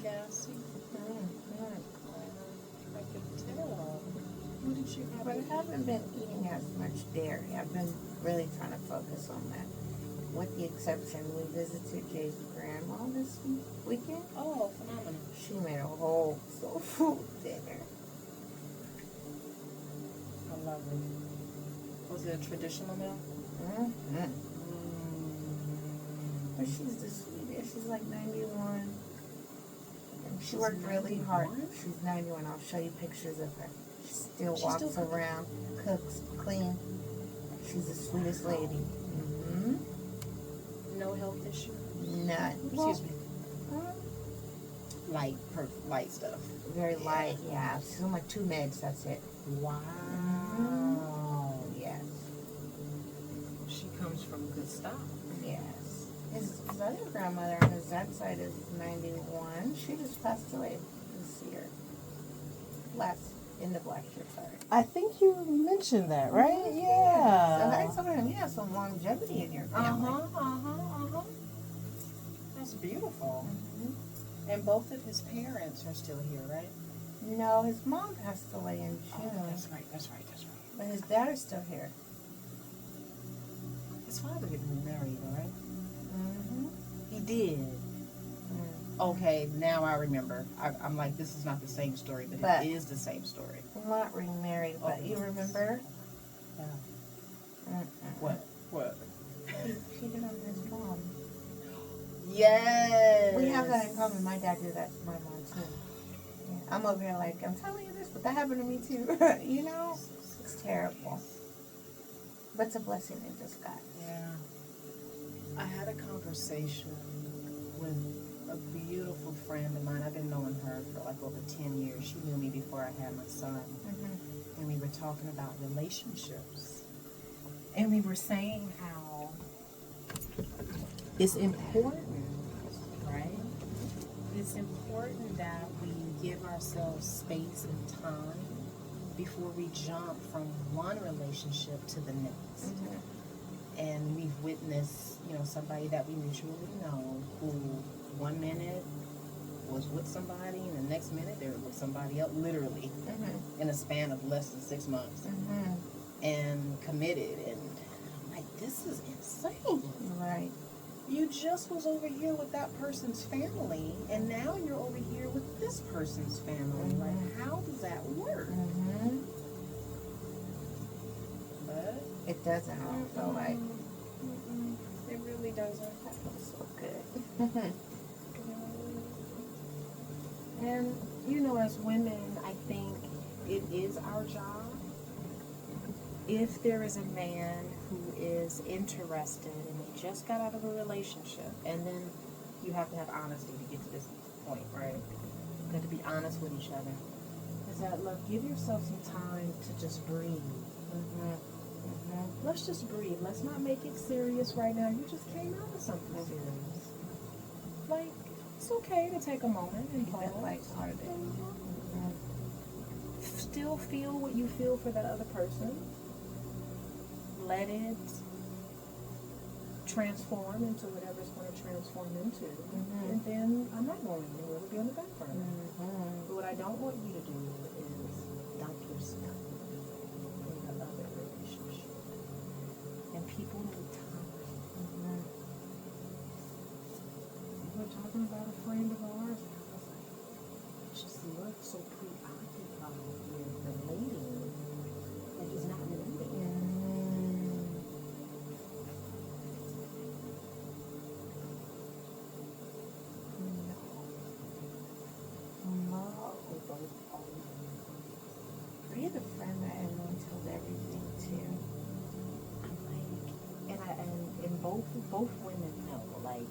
gassy. I can tell. What did you have? But I haven't been eating as much dairy. I've been really trying to focus on that. With the exception, we visited Jay's grandma this weekend. Oh, phenomenal. She made a whole soul food dinner. I love it. Was it a traditional meal? Mm-hmm. But she's the sweetest. She's like 91. And she worked really hard. She's 91. I'll show you pictures of her. She still walks around, cooks, clean. She's the sweetest lady. Mm-hmm. No health issue? None. Excuse me. Light stuff. Very light, yeah. She's on like 2 meds, that's it. Wow. Mm-hmm. Yes. She comes from good stock. Yes. His other grandmother on his dad's side is 91. She just passed away this year. End of last year, sorry. I think you mentioned that, right? Mm-hmm. Yeah. So I told him, you have some longevity in your family. That's beautiful. Mm-hmm. And both of his parents are still here, right? No, his mom passed away in June. Oh, that's right. But his dad is still here. His father didn't remarry, right? Mm-hmm. He did. Mm-hmm. Okay, now I remember. I'm like, this is not the same story, but it is the same story. Not remarried, but you remember? Yeah. Mm-mm. What? He cheated on his mom. Yes. We have that in common. My dad did that to my mom too. Yeah. I'm over here like, I'm telling you this, but that happened to me too. You know? It's terrible. But it's a blessing in disguise. Yeah. I had a conversation with a beautiful friend of mine. I've been knowing her for like over 10 years. She knew me before I had my son. Mm-hmm. And we were talking about relationships. And we were saying how it's important, right? It's important that we give ourselves space and time before we jump from one relationship to the next. Mm-hmm. And we've witnessed, somebody that we mutually know who 1 minute was with somebody and the next minute they were with somebody else, literally, in a span of less than 6 months. And committed. And I'm like, this is insane. Right. You just was over here with that person's family, and now you're over here with this person's family. Like, how does that work? But it doesn't all feel like. It really doesn't. That feels so good. And, as women, I think it is our job. If there is a man who is interested and they just got out of a relationship, and then you have to have honesty to get to this point, right? You have to be honest with each other. Is that, look, give yourself some time to just breathe. Let's just breathe. Let's not make it serious right now. You just came out of something serious. Like, it's okay to take a moment and pause. Still feel what you feel for that other person. Let it transform into whatever it's going to transform into. And then I'm not going anywhere. We'll be on the back burner. But what I don't want you to do is dump yourself in the other relationship. And people need time. We were talking about a friend of ours, and I was like, just look so preoccupied with relating that is not relating. We had a friend that Emily told everything to. I'm like, and both women know, like,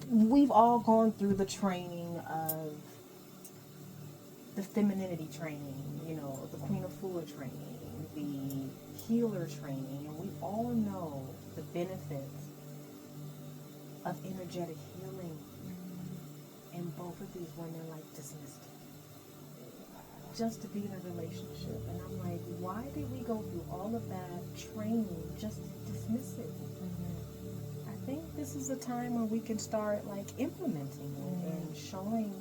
we've all gone through the training of the femininity training, the Queen of Fluid training, the healer training, and we all know the benefits of energetic healing. And both of these women dismissed it. Just to be in a relationship. And I'm like, why did we go through all of that training just to dismiss it? I think this is a time where we can start like implementing it and showing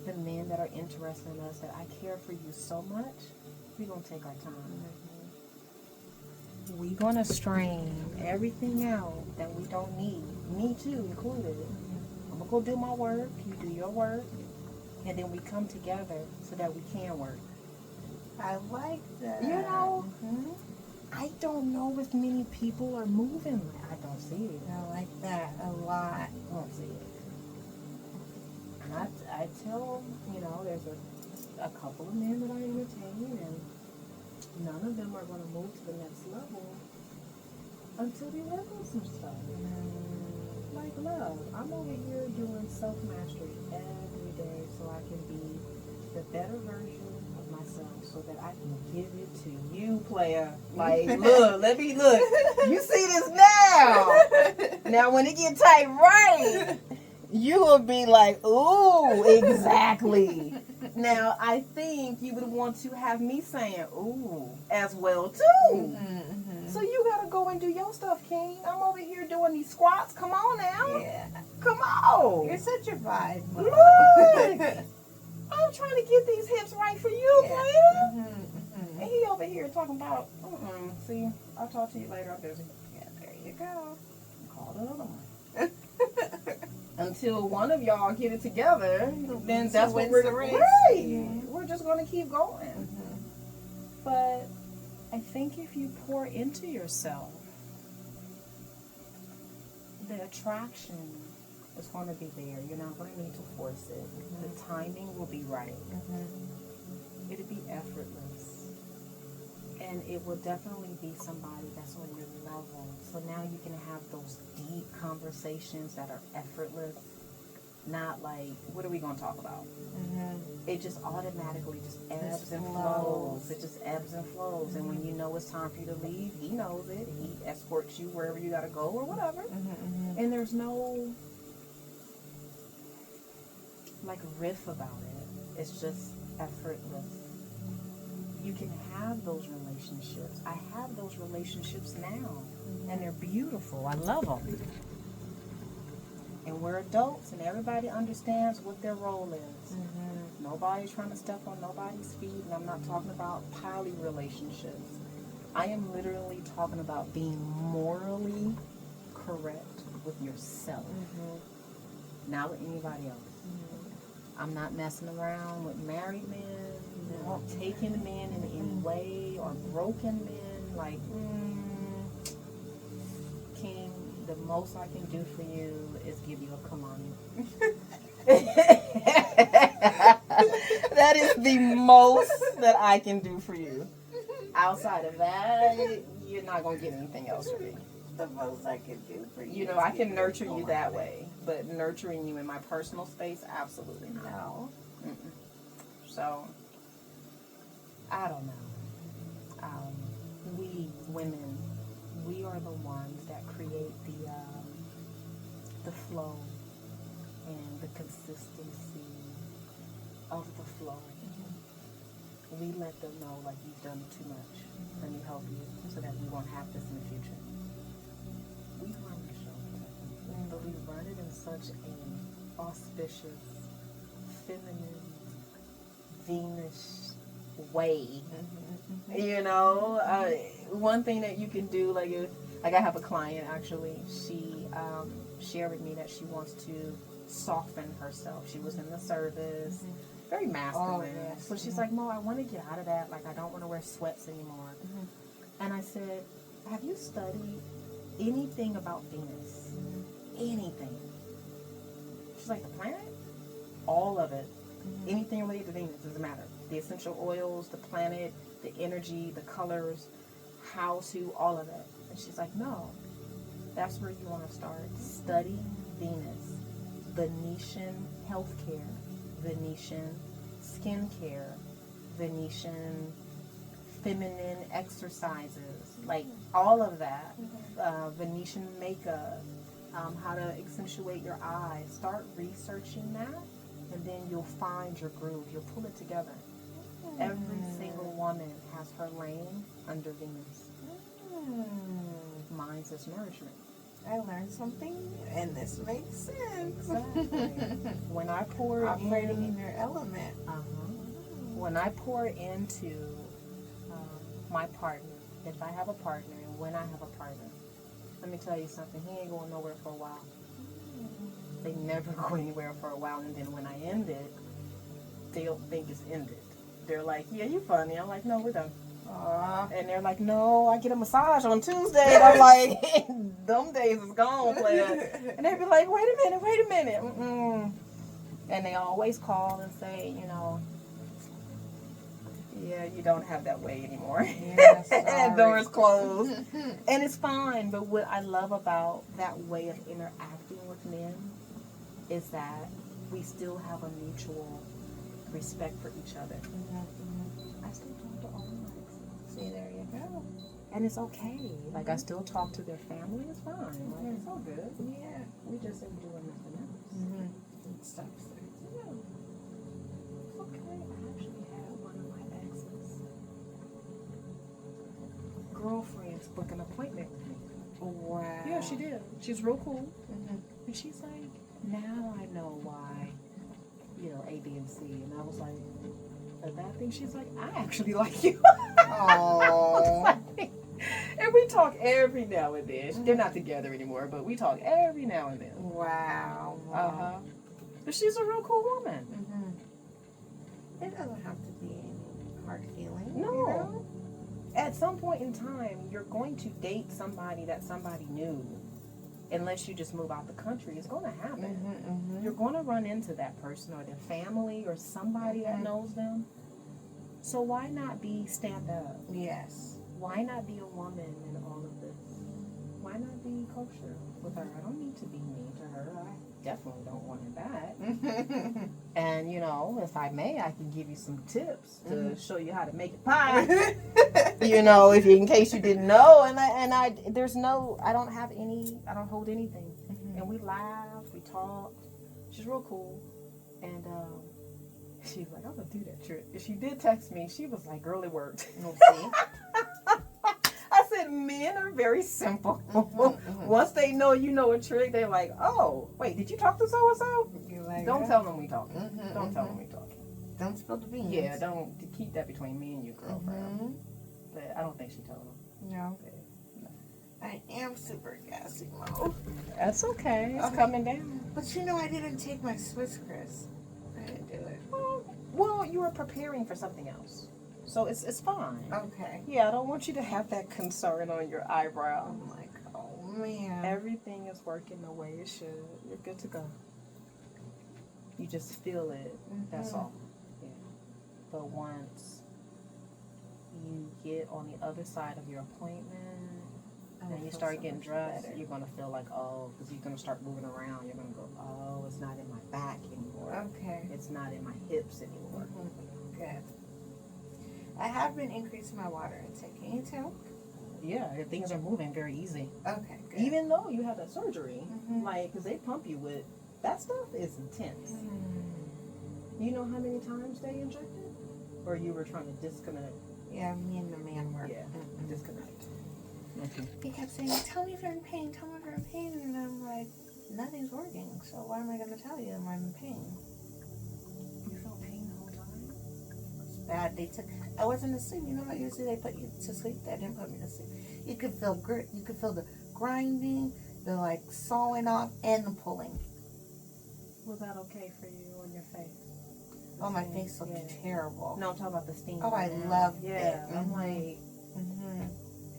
the men that are interested in us that I care for you so much. We're gonna take our time. We're gonna strain everything out that we don't need, me too included. I'm gonna go do my work, you do your work, and then we come together so that we can work. I like that. You know, I don't know if many people are moving. I don't see it. I like that a lot. I don't see it. And I tell, you know, there's a couple of men that I entertain, and none of them are going to move to the next level until we work on some stuff. Like love. I'm over here doing self-mastery every day so I can be the better version of myself so that I can give it to you, player. Like, look, let me look. You see this now. Now, when it get tight right, you will be like, ooh, exactly. Now, I think you would want to have me saying, ooh, as well, too. So you got to go and do your stuff, King. I'm over here doing these squats. Come on now. Yeah. Come on. You're such a vibe. Look. I'm trying to get these hips right for you, player. And he over here talking about, see, I'll talk to you later. I'm busy. Yeah, there you go. Call the other one. Until one of y'all get it together, then that's what we're doing. Right. We're just going to keep going. But I think if you pour into yourself, the attraction is going to be there. You're not going to need to force it. The timing will be right. It'll be effortless. And it will definitely be somebody that's on your level. So now you can have those deep conversations that are effortless. Not like, what are we going to talk about? It just automatically just ebbs and flows. It just ebbs and flows. And when you know it's time for you to leave, he knows it. He escorts you wherever you got to go or whatever. And there's no like riff about it. It's just effortless. You can have those relationships. I have those relationships now, and they're beautiful. I love them. And we're adults, and everybody understands what their role is. Nobody's trying to step on nobody's feet, and I'm not talking about poly relationships. I am literally talking about being morally correct with yourself, not with anybody else. I'm not messing around with married men, taking men in any way, or broken men. Like, King, the most I can do for you is give you a come on. That is the most that I can do for you. Outside of that, you're not going to get anything else from me. The most I can do for you. You know, I can nurture you that way, but nurturing you in my personal space, absolutely not. No. So, I don't know. We women, we are the ones that create the flow and the consistency of the flow. We let them know, like, you've done too much. Let me help you so that we won't have this in the future. We run the show, but we run it in such a auspicious, feminine, Venus way. You know, one thing that you can do, like I have a client actually. She shared with me that she wants to soften herself. She was in the service, very masculine. Oh, yes. So she's like, Mo, I want to get out of that. Like, I don't want to wear sweats anymore. And I said, have you studied anything about Venus? Anything? She's like, the planet? All of it. Anything related to Venus, doesn't matter. The essential oils, the planet, the energy, the colors, how to, all of it. And she's like, no. That's where you want to start. Study Venus. Venetian healthcare. Venetian skincare. Venetian feminine exercises. Like, all of that. Venetian makeup. How to accentuate your eyes. Start researching that. And then you'll find your groove. You'll pull it together. Every single woman has her lane under Venus. Mine's is nourishment. I learned something, and this makes sense. Exactly. When I pour operating in your element. When I pour into my partner, if I have a partner, and when I have a partner, let me tell you something. He ain't going nowhere for a while. They never go anywhere for a while, and then when I end it, they'll think it's ended. They're like, "Yeah, you funny." I'm like, "No, we're done." And they're like, "No, I get a massage on Tuesday." And I'm like, "Them days is gone, player." And they'd be like, wait a minute. Mm-mm. And they always call and say, "Yeah, you don't have that way anymore." Yeah, and that door is closed. And it's fine. But what I love about that way of interacting with men is that we still have a mutual respect for each other. I still talk to all my exes. See, there you go. And it's okay. Like, I still talk to their family. It's fine. Like, it's all good. Yeah. We just ain't doing nothing else. It stops there. Yeah. It's okay. I actually had one of my exes' girlfriends book an appointment with me. Wow. Yeah, she did. She's real cool. And she's like, now I know why, A, B, and C. And I was like, a bad thing? She's like, I actually like you. Oh. And we talk every now and then. They're not together anymore, but we talk every now and then. Wow. But she's a real cool woman. It doesn't have to be any hard feeling. No. At some point in time, you're going to date somebody that somebody knew. Unless you just move out the country, it's going to happen. You're going to run into that person or their family or somebody that knows them. So why not be stand up? Yes. Why not be a woman in all of this? Why not be kosher with her? I don't need to be mean to her. I definitely don't want it back. And, if I may, I can give you some tips to show you how to make a pie. In case you didn't know. And I don't hold anything. And we laughed, we talked. She's real cool. And she's like, I'm going to do that trick. And she did text me. She was like, girl, it worked. See? I said, men are very simple. Once they know you know a trick, they're like, oh, wait, did you talk to so-and-so? Like, don't tell them we talking. Don't tell them we talking. Don't spill the beans. Yeah, don't keep that between me and you, girlfriend. But I don't think she told them. No. I am super gassy, Mo. That's okay. It's coming down. But I didn't take my Swiss, Chris. I didn't do it. Well, you were preparing for something else. So it's fine. Okay. Yeah, I don't want you to have that concern on your eyebrow. I'm like, oh, man. Everything is working the way it should. You're good to go. You just feel it. That's all. Yeah. But once you get on the other side of your appointment and you start getting dressed, you're going to feel like, because you're going to start moving around. You're going to go, it's not in my back anymore. Okay. It's not in my hips anymore. Good. I have been increasing my water intake. Can you tell? Yeah, things are moving very easy. Okay, good. Even though you had that surgery, because they pump you with, that stuff is intense. You know how many times they injected? Or you were trying to disconnect? Yeah, me and the man were. Yeah, disconnect. He kept saying, tell me if you're in pain, tell me if you're in pain. And I'm like, nothing's working, so why am I going to tell you I'm in pain? You felt pain the whole time? It's bad. I wasn't asleep. Usually they put you to sleep. They didn't put me to sleep. You could feel the grinding, the sawing off, and the pulling. Was that okay for you on your face? Oh, my face looked terrible. No, I'm talking about the steam. Oh, I loved it. Yeah, I'm like,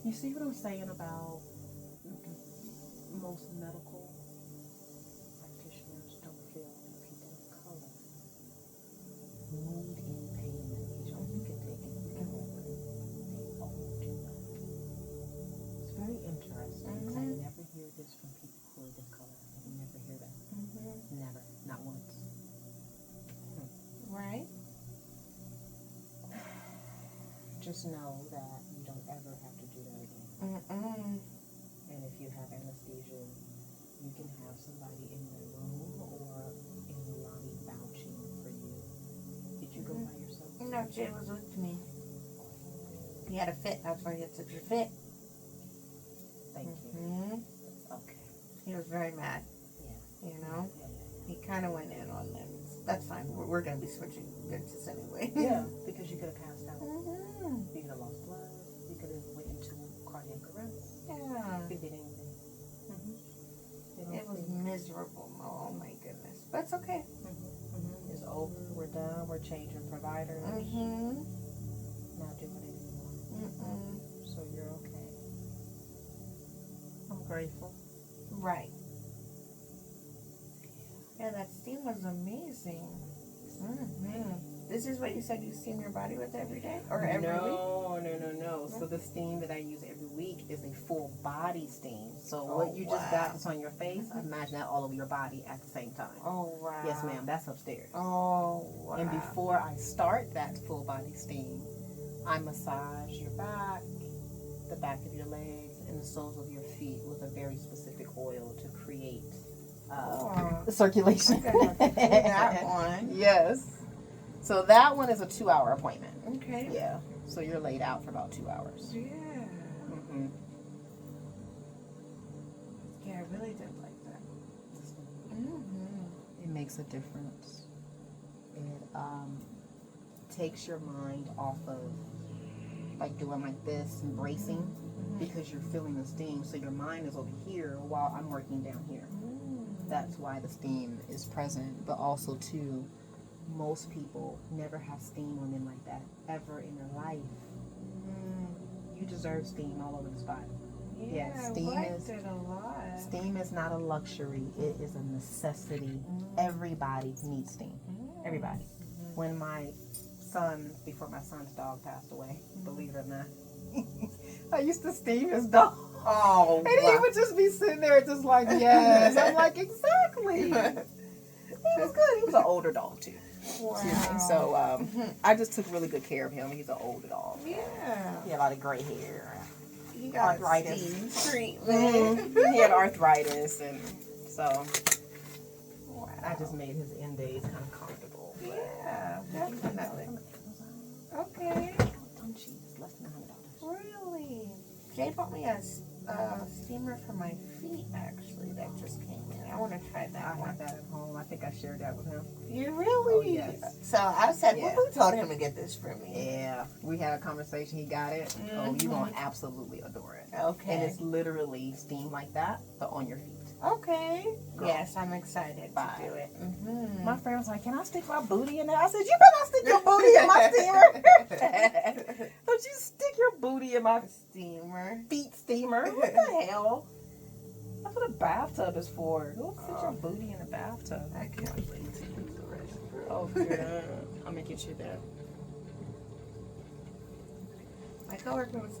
you see what I'm saying about most medical practitioners don't feel people of color need any pain medication. You can take it, you can over it. They all do that. It's very interesting. I never hear this from people who are this color. I never hear that. Never. Not once. Right? Just know that you don't ever have to do that again. And if you have anesthesia, you can have somebody in the room or in the lobby vouching for you. Did you go by yourself? No, Jay was with me. He had a fit. That's why he had such a fit. Thank you. Okay. He was very mad. Yeah. You know? Yeah. He kind of went in on them. That's fine. We're going to be switching benches anyway. Yeah, because you could have passed out. Mm-hmm. You could have lost blood. You could have went into cardiac arrest. Yeah. You could did anything. It was miserable. Oh my goodness. But it's okay. It's over. We're done. We're changing providers. Mm-hmm. Not doing it anymore. So you're okay. I'm grateful. Right. Yeah, that steam was amazing. This is what you said you steam your body with every day or every week? No. So the steam that I use every week is a full body steam. So what you just got that's on your face, imagine that all over your body at the same time. Oh, wow. Yes, ma'am. That's upstairs. Oh, wow. And before I start that full body steam, I massage your back, the back of your legs, and the soles of your feet with a very specific oil to create circulation. I'm gonna have to do that one. Yes. So that one is a 2-hour appointment. Okay. Yeah. So you're laid out for about 2 hours. Yeah. Mm-hmm. Yeah, I really did like that. It makes a difference. It takes your mind off of like doing like this and bracing because you're feeling the steam. So your mind is over here while I'm working down here. That's why the steam is present. But also too, most people never have steam on them like that ever in their life. You deserve steam all over this body. Yeah, steam is not a luxury. It is a necessity. Everybody needs steam. Everybody. When my son, before my son's dog passed away, believe it or not, I used to steam his dog. Oh, and he would just be sitting there just like, yes. I'm like, exactly. He was good. He was an older dog too. Wow. So I just took really good care of him. He's an older dog. Yeah. He had a lot of gray hair. He got arthritis. Treatment. He had arthritis, and so I just Wow. made his end days kind of comfortable. Yeah, definitely. Okay. Don't cheese, less than $100. Really? Jay bought me a steamer for my feet, actually, that just came in. I want to try that I one. have that at home. I think I shared that with him. You really? Oh, yes. So I said, Yeah. well, who told him to get this for me? Yeah, we had a conversation. He got it. Oh, you're going to absolutely adore it. Okay. And it's literally steam like that, but on your feet. Okay. Girl. Yes, I'm excited Bye. to do it. My friend was like, can I stick my booty in there? I said, you better not stick your booty in my steamer. Don't you stick your booty in my Steamer. feet steamer. What the hell? That's what a bathtub is for. Go stick your booty in a bathtub. I can't wait to use the restroom. Oh, good. I'm going to get you that. My coworker was